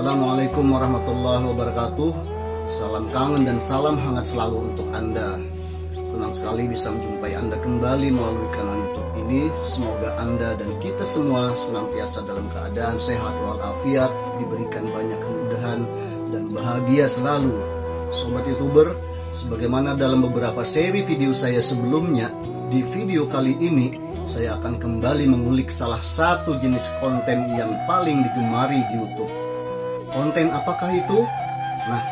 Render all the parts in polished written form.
Assalamualaikum warahmatullahi wabarakatuh. Salam kangen dan salam hangat selalu untuk Anda. Senang sekali bisa menjumpai Anda kembali melalui kanal YouTube ini. Semoga Anda dan kita semua senantiasa dalam keadaan sehat walafiat, diberikan banyak kemudahan dan bahagia selalu. Sobat YouTuber, sebagaimana dalam beberapa seri video saya sebelumnya, di video kali ini saya akan kembali mengulik salah satu jenis konten yang paling digemari di YouTube. Konten apakah itu? Nah,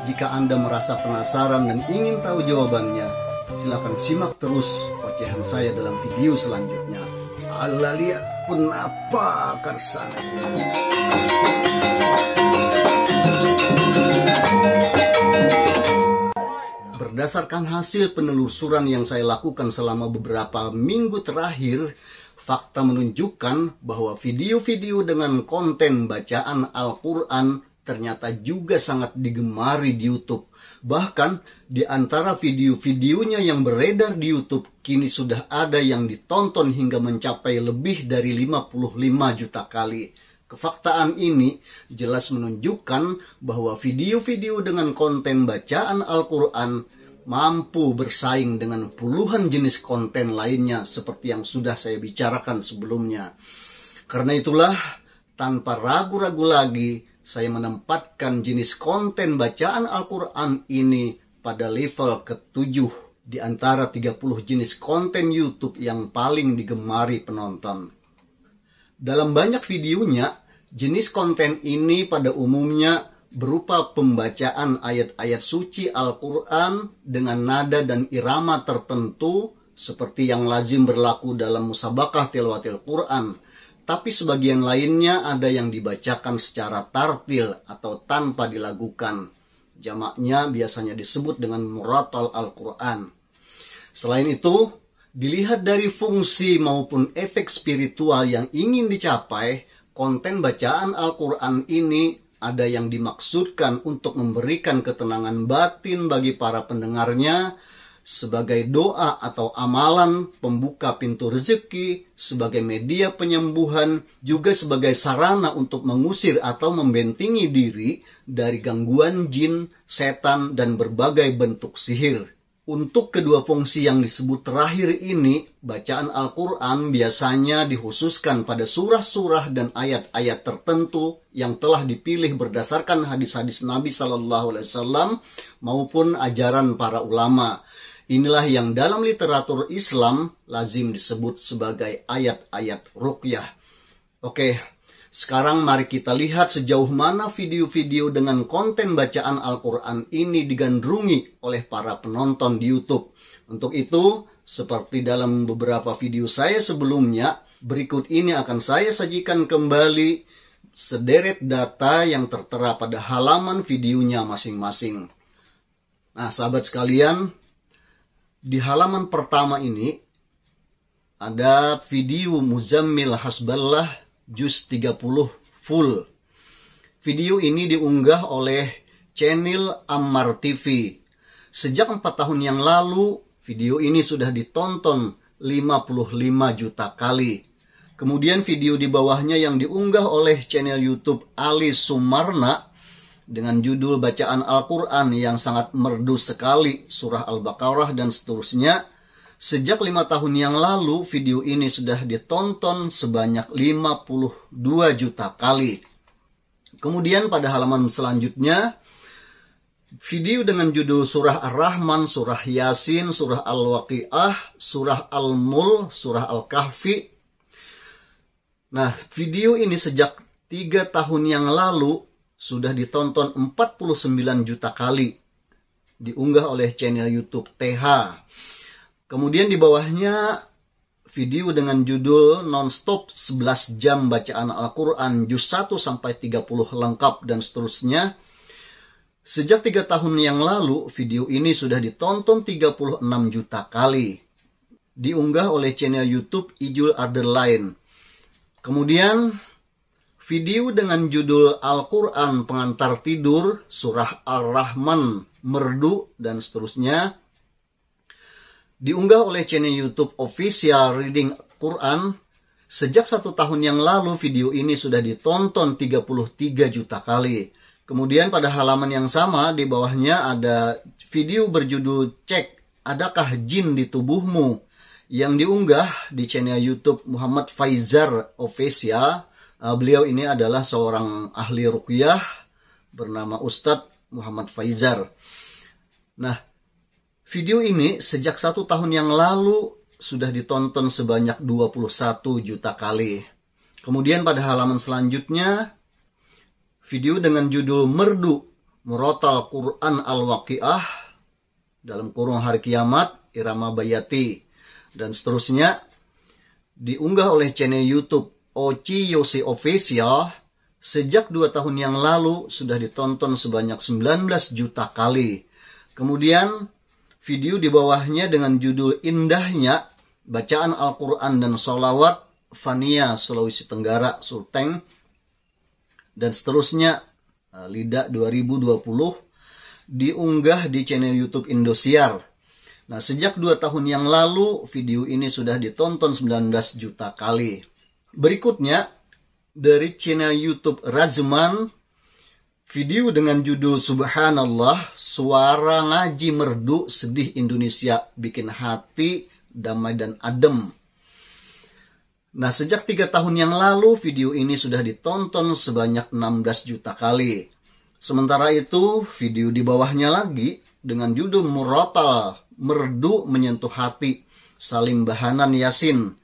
jika Anda merasa penasaran dan ingin tahu jawabannya, silakan simak terus ocehan saya dalam video selanjutnya. Allah lihat pun apa karsana. Berdasarkan hasil penelusuran yang saya lakukan selama beberapa minggu terakhir, fakta menunjukkan bahwa video-video dengan konten bacaan Al-Quran ternyata juga sangat digemari di YouTube. Bahkan di antara video-videonya yang beredar di YouTube, kini sudah ada yang ditonton hingga mencapai lebih dari 55 juta kali. Kefaktaan ini jelas menunjukkan bahwa video-video dengan konten bacaan Al-Quran mampu bersaing dengan puluhan jenis konten lainnya seperti yang sudah saya bicarakan sebelumnya. Karena itulah, tanpa ragu-ragu lagi, saya menempatkan jenis konten bacaan Al-Quran ini pada level ke-7 di antara 30 jenis konten YouTube yang paling digemari penonton. Dalam banyak videonya, jenis konten ini pada umumnya berupa pembacaan ayat-ayat suci Al-Quran dengan nada dan irama tertentu seperti yang lazim berlaku dalam musabakah tilawatil Quran. Tapi sebagian lainnya ada yang dibacakan secara tartil atau tanpa dilagukan. Jamaknya biasanya disebut dengan muratal Al-Quran. Selain itu, dilihat dari fungsi maupun efek spiritual yang ingin dicapai, konten bacaan Al-Quran ini ada yang dimaksudkan untuk memberikan ketenangan batin bagi para pendengarnya, sebagai doa atau amalan pembuka pintu rezeki, sebagai media penyembuhan, juga sebagai sarana untuk mengusir atau membentengi diri dari gangguan jin, setan, dan berbagai bentuk sihir. Untuk kedua fungsi yang disebut terakhir ini, bacaan Al-Quran biasanya dikhususkan pada surah-surah dan ayat-ayat tertentu yang telah dipilih berdasarkan hadis-hadis Nabi SAW maupun ajaran para ulama. Inilah yang dalam literatur Islam lazim disebut sebagai ayat-ayat ruqyah. Oke, sekarang mari kita lihat sejauh mana video-video dengan konten bacaan Al-Quran ini digandrungi oleh para penonton di YouTube. Untuk itu, seperti dalam beberapa video saya sebelumnya, berikut ini akan saya sajikan kembali sederet data yang tertera pada halaman videonya masing-masing. Nah, sahabat sekalian, di halaman pertama ini ada video Muzammil Hasballah Juz 30 full. Video ini diunggah oleh channel Ammar TV. Sejak 4 tahun yang lalu, video ini sudah ditonton 55 juta kali. Kemudian video di bawahnya yang diunggah oleh channel YouTube Ali Sumarna dengan judul bacaan Al-Quran yang sangat merdu sekali, surah Al-Baqarah dan seterusnya. Sejak 5 tahun yang lalu, video ini sudah ditonton sebanyak 52 juta kali. Kemudian pada halaman selanjutnya, video dengan judul surah Ar-Rahman, surah Yasin, surah Al-Waqi'ah, surah Al-Mul, surah Al-Kahfi. Nah, video ini sejak 3 tahun yang lalu sudah ditonton 49 juta kali. Diunggah oleh channel YouTube TH. Kemudian di bawahnya video dengan judul Nonstop 11 jam bacaan Al-Quran Juz 1 sampai 30 lengkap dan seterusnya. Sejak 3 tahun yang lalu video ini sudah ditonton 36 juta kali. Diunggah oleh channel YouTube Ijul Arderline. Kemudian video dengan judul Al-Quran Pengantar Tidur, surah Ar-Rahman, Merdu dan seterusnya diunggah oleh channel YouTube Official Reading Quran Sejak 1 tahun yang lalu video ini sudah ditonton 33 juta kali. Kemudian pada halaman yang sama di bawahnya ada video berjudul "Cek Adakah Jin di Tubuhmu" yang diunggah di channel YouTube Muhammad Faizar Official. Beliau ini adalah seorang ahli ruqyah bernama Ustadz Muhammad Faizar. Nah, video ini sejak 1 tahun yang lalu sudah ditonton sebanyak 21 juta kali. Kemudian pada halaman selanjutnya, video dengan judul "Merdu Murotal Quran Al-Waqiah" dalam kurung hari kiamat, Irama Bayati, dan seterusnya, diunggah oleh channel YouTube Oci Yosi Official. Sejak 2 tahun yang lalu sudah ditonton sebanyak 19 juta kali. Kemudian video di bawahnya dengan judul "Indahnya Bacaan Al-Quran dan Sholawat Fania Sulawesi Tenggara Sulteng" dan seterusnya, LIDA 2020, diunggah di channel YouTube Indosiar. Nah, sejak 2 tahun yang lalu video ini sudah ditonton 19 juta kali. Berikutnya dari channel YouTube Razman, video dengan judul "Subhanallah, Suara Ngaji Merdu Sedih Indonesia Bikin Hati Damai dan Adem". Nah, sejak 3 tahun yang lalu video ini sudah ditonton sebanyak 16 juta kali. Sementara itu, video di bawahnya lagi dengan judul "Murotal Merdu Menyentuh Hati Salim Bahanan Yasin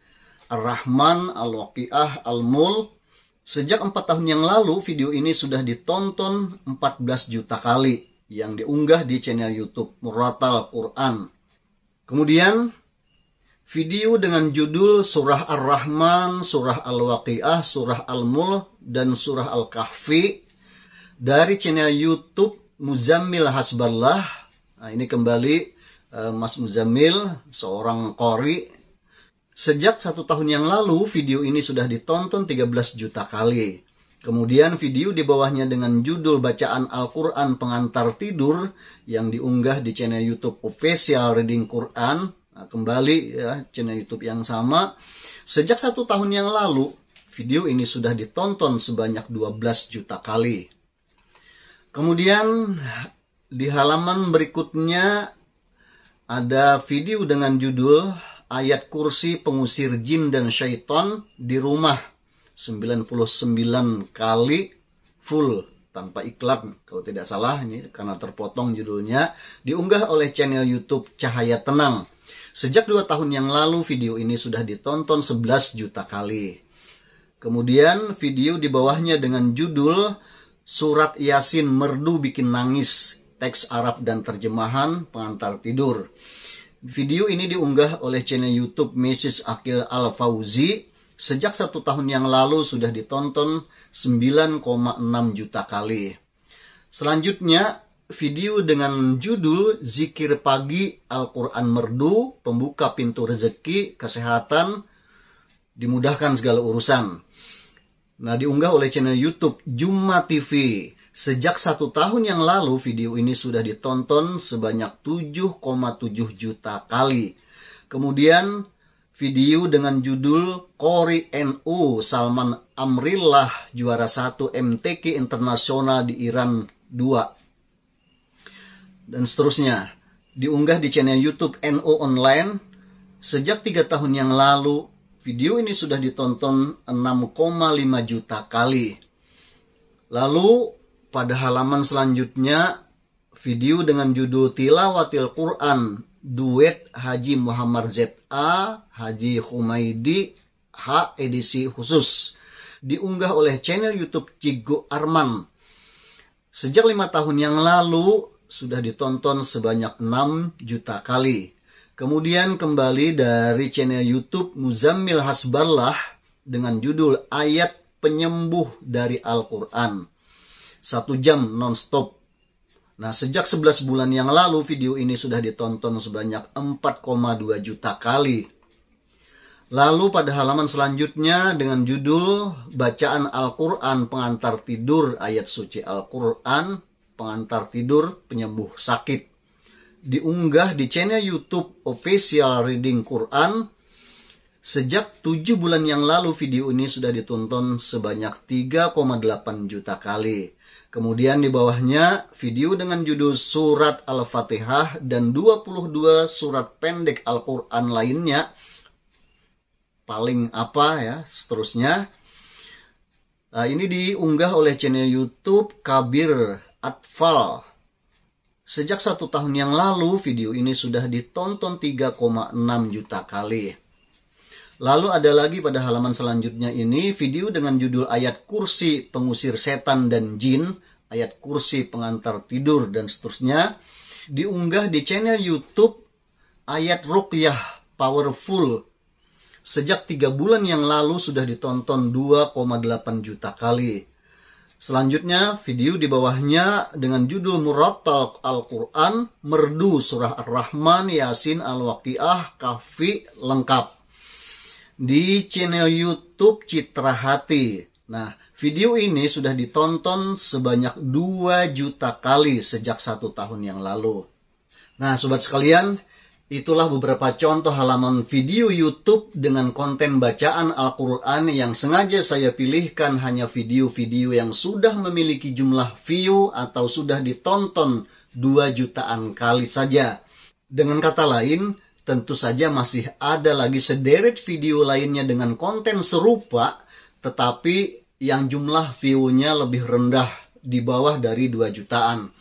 Ar-Rahman Al-Waqiah Al-Mul". Sejak 4 tahun yang lalu video ini sudah ditonton 14 juta kali yang diunggah di channel YouTube Murotal Quran. Kemudian video dengan judul Surah Ar-Rahman, Surah Al-Waqiah, Surah Al-Mulk, dan Surah Al-Kahfi dari channel YouTube Muzammil Hasballah. Nah, ini kembali Mas Muzammil, seorang qori. Sejak 1 tahun yang lalu video ini sudah ditonton 13 juta kali. Kemudian video di bawahnya dengan judul Bacaan Al-Quran Pengantar Tidur yang diunggah di channel YouTube Official Reading Quran. Nah, kembali ya, channel YouTube yang sama. Sejak 1 tahun yang lalu, video ini sudah ditonton sebanyak 12 juta kali. Kemudian di halaman berikutnya ada video dengan judul Ayat Kursi Pengusir Jin dan Syaitan di Rumah, 99 kali full tanpa iklan kalau tidak salah, ini karena terpotong judulnya, diunggah oleh channel YouTube Cahaya Tenang. Sejak 2 tahun yang lalu video ini sudah ditonton 11 juta kali. Kemudian video di bawahnya dengan judul Surat Yasin Merdu Bikin Nangis, teks Arab dan terjemahan pengantar tidur. Video ini diunggah oleh channel YouTube Mrs. Akil Al-Fauzi. Sejak 1 tahun yang lalu sudah ditonton 9,6 juta kali. Selanjutnya, video dengan judul Zikir Pagi Al-Quran Merdu, Pembuka Pintu Rezeki, Kesehatan, Dimudahkan Segala Urusan. Nah, diunggah oleh channel YouTube Jumma TV. Sejak 1 tahun yang lalu video ini sudah ditonton sebanyak 7,7 juta kali. Kemudian video dengan judul Qori NU Salman Amrillah juara 1 MTQ Internasional di Iran 2. Dan seterusnya. Diunggah di channel YouTube NU Online. Sejak 3 tahun yang lalu video ini sudah ditonton 6,5 juta kali. Lalu pada halaman selanjutnya, video dengan judul Tilawatil Quran, duet Haji Muhammad ZA, Haji Humaidi, H edisi khusus, diunggah oleh channel YouTube Cigo Arman. Sejak 5 tahun yang lalu, sudah ditonton sebanyak 6 juta kali. Kemudian kembali dari channel YouTube Muzammil Hasballah dengan judul Ayat Penyembuh dari Al-Quran. 1 jam non-stop. Nah, sejak 11 bulan yang lalu video ini sudah ditonton sebanyak 4,2 juta kali. Lalu pada halaman selanjutnya dengan judul Bacaan Al-Quran Pengantar Tidur Ayat Suci Al-Quran Pengantar Tidur Penyembuh Sakit. Diunggah di channel YouTube Official Reading Quran. Sejak 7 bulan yang lalu video ini sudah ditonton sebanyak 3,8 juta kali. Kemudian di bawahnya video dengan judul Surat Al-Fatihah dan 22 surat pendek Al-Quran lainnya. Paling apa ya, seterusnya. Ini diunggah oleh channel YouTube Kabir Atfal. Sejak 1 tahun yang lalu video ini sudah ditonton 3,6 juta kali. Lalu ada lagi pada halaman selanjutnya ini video dengan judul Ayat Kursi Pengusir Setan dan Jin, Ayat Kursi Pengantar Tidur, dan seterusnya. Diunggah di channel YouTube Ayat Ruqyah Powerful. Sejak 3 bulan yang lalu sudah ditonton 2,8 juta kali. Selanjutnya video di bawahnya dengan judul Murattal Al-Quran, Merdu Surah Ar-Rahman, Yasin, Al-Waqiah, Kahfi, lengkap. Di channel YouTube Citra Hati. Nah, video ini sudah ditonton sebanyak 2 juta kali sejak 1 tahun yang lalu. Nah, sobat sekalian, itulah beberapa contoh halaman video YouTube dengan konten bacaan Al-Quran yang sengaja saya pilihkan hanya video-video yang sudah memiliki jumlah view atau sudah ditonton 2 jutaan kali saja. Dengan kata lain, tentu saja masih ada lagi sederet video lainnya dengan konten serupa, tetapi yang jumlah view-nya lebih rendah, di bawah dari 2 jutaan.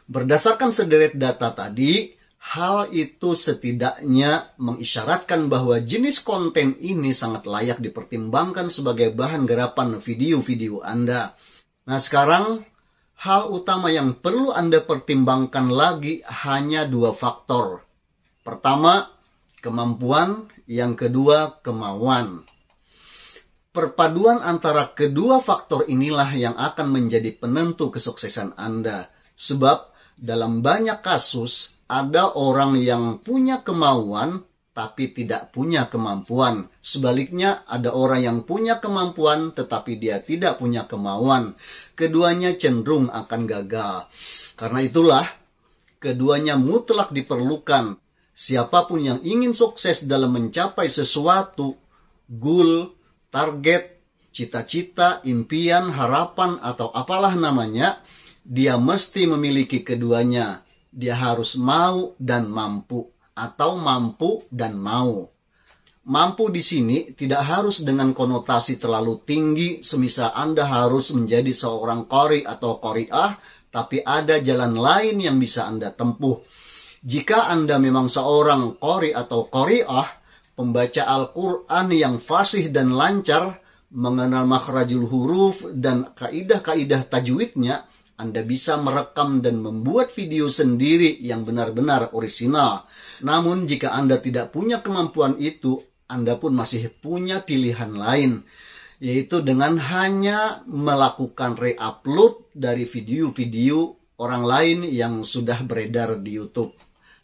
Berdasarkan sederet data tadi, hal itu setidaknya mengisyaratkan bahwa jenis konten ini sangat layak dipertimbangkan sebagai bahan garapan video-video Anda. Nah, sekarang hal utama yang perlu Anda pertimbangkan lagi hanya 2 faktor. Pertama, kemampuan. Yang kedua, kemauan. Perpaduan antara kedua faktor inilah yang akan menjadi penentu kesuksesan Anda. Sebab dalam banyak kasus, ada orang yang punya kemauan tapi tidak punya kemampuan. Sebaliknya, ada orang yang punya kemampuan tetapi dia tidak punya kemauan. Keduanya cenderung akan gagal. Karena itulah, keduanya mutlak diperlukan. Siapapun yang ingin sukses dalam mencapai sesuatu, goal, target, cita-cita, impian, harapan, atau apalah namanya, dia mesti memiliki keduanya. Dia harus mau dan mampu, atau mampu dan mau. Mampu di sini tidak harus dengan konotasi terlalu tinggi, semisal Anda harus menjadi seorang qori atau qori'ah, tapi ada jalan lain yang bisa Anda tempuh. Jika Anda memang seorang qori atau qori'ah, pembaca Al-Quran yang fasih dan lancar, mengenal makhrajul huruf dan kaidah-kaidah tajwidnya, Anda bisa merekam dan membuat video sendiri yang benar-benar orisinal. Namun jika Anda tidak punya kemampuan itu, Anda pun masih punya pilihan lain, yaitu dengan hanya melakukan re-upload dari video-video orang lain yang sudah beredar di YouTube.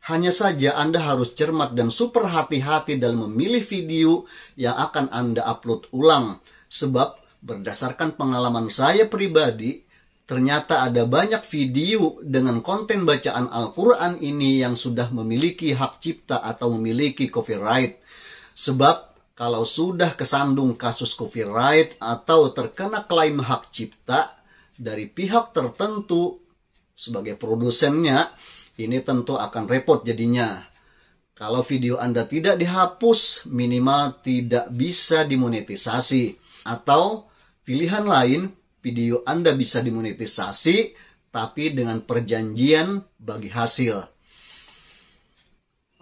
Hanya saja Anda harus cermat dan super hati-hati dalam memilih video yang akan Anda upload ulang. Sebab berdasarkan pengalaman saya pribadi, ternyata ada banyak video dengan konten bacaan Al-Quran ini yang sudah memiliki hak cipta atau memiliki copyright. Sebab kalau sudah kesandung kasus copyright atau terkena klaim hak cipta dari pihak tertentu sebagai produsennya, ini tentu akan repot jadinya. Kalau video Anda tidak dihapus, minimal tidak bisa dimonetisasi. Atau pilihan lain, video Anda bisa dimonetisasi, tapi dengan perjanjian bagi hasil.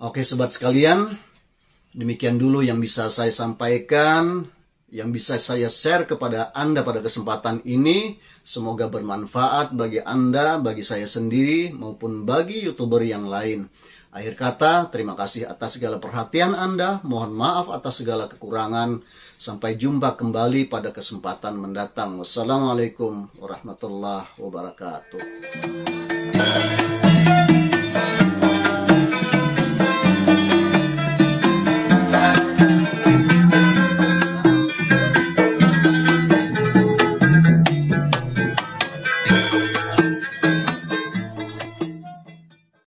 Oke sobat sekalian, demikian dulu yang bisa saya sampaikan, yang bisa saya share kepada Anda pada kesempatan ini. Semoga bermanfaat bagi Anda, bagi saya sendiri, maupun bagi YouTuber yang lain. Akhir kata, terima kasih atas segala perhatian Anda. Mohon maaf atas segala kekurangan. Sampai jumpa kembali pada kesempatan mendatang. Wassalamualaikum warahmatullahi wabarakatuh.